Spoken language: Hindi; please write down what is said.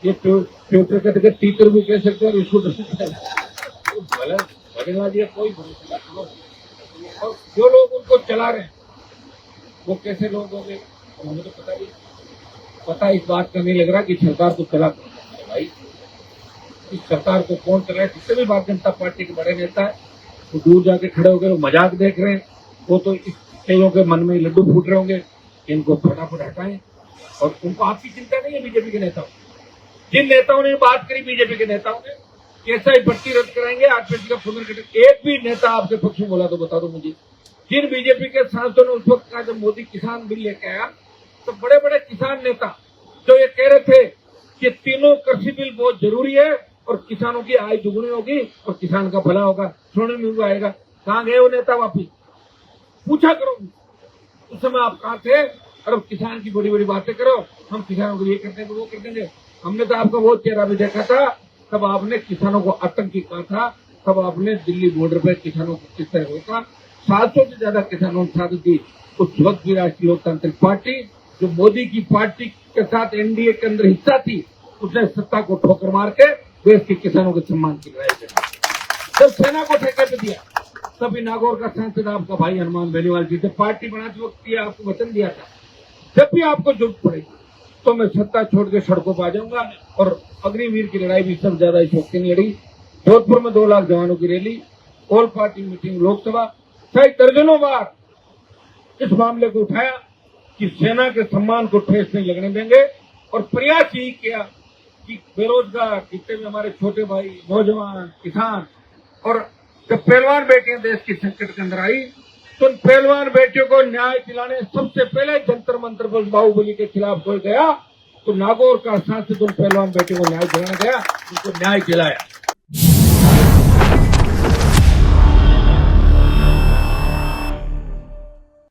ये ट्विटर का टीचर भी कह सकते हैं, इसको भलेबाजी का कोई भरोसा नहीं। और जो लोग उनको चला रहे हैं वो कैसे लोग होंगे हमें तो पता नहीं। पता इस बात का नहीं लग रहा कि सरकार को चला कौन है भाई। इस सरकार को कौन चलाए? जितने भी भारतीय जनता पार्टी के बड़े नेता है वो दूर जाके खड़े हो गए, वो मजाक देख रहे हैं। वो तो कईयों के मन में लड्डू फूट रहे होंगे, इनको फटाफट हटाएं। और उनको आपकी चिंता नहीं है बीजेपी के नेताओं। जिन नेताओं ने बात करी बीजेपी के नेताओं ने कैसा ही भर्ती रद्द कराएंगे, आरपीएससी का पुनर्गठन, एक भी नेता आपके पक्ष में बोला तो बता दो मुझे। जिन बीजेपी के सांसदों ने उस वक्त कहा जब मोदी किसान बिल लेके आया तो बड़े बड़े किसान नेता जो ये कह रहे थे कि तीनों कृषि बिल बहुत जरूरी है और किसानों की आय दुगुनी होगी और किसान का भला होगा, सोने में हुआ आएगा, कहाँ गए वो नेता? वापिस पूछा करो उस समय आप कहाँ थे? और अब किसान की बड़ी बड़ी बातें करो, हम किसानों को ये करते हैं तो वो कर देंगे। हमने तो आपका वो चेहरा भी देखा था, तब आपने किसानों को आतंकी कहा था, तब आपने दिल्ली बॉर्डर पर किसानों को किस तरह रोका। 700 से ज्यादा किसानों ने साथ दी। उस वक्त भी राष्ट्रीय लोकतांत्रिक पार्टी जो मोदी की पार्टी के साथ एनडीए के अंदर हिस्सा थी, उसने सत्ता को ठोकर मार के देश के किसानों के सम्मान की लड़ाई करी। जब सेना को ठेके पे दिया तभी नागौर का सांसद आपका भाई हनुमान बेनीवाल जी थे। पार्टी बनाते वक्त ये आपको वचन दिया था, जब भी आपको जरूरत पड़ेगी तो मैं सत्ता छोड़ के सड़कों पर आ जाऊंगा। और अग्निवीर की लड़ाई भी सब ज्यादा इस वक्त नहीं लड़ी। जोधपुर में 2 लाख जवानों की rally, all party meeting, Lok Sabha, कई दर्जनों बार इस मामले को उठाया कि सेना के सम्मान को ठेस नहीं लगने देंगे। और प्रयास यही किया कि बेरोजगार जितने भी हमारे छोटे भाई, नौजवान, किसान और जब पहलवान बेटियां देश की संकट के अंदर आई तो उन पहलवान बेटियों को न्याय दिलाने सबसे पहले जंतर मंतर पर बाहुबली के खिलाफ कोई गया तो नागौर का सांसद उन पहलवान बेटियों को न्याय दिलाने गया, उनको न्याय दिलाया।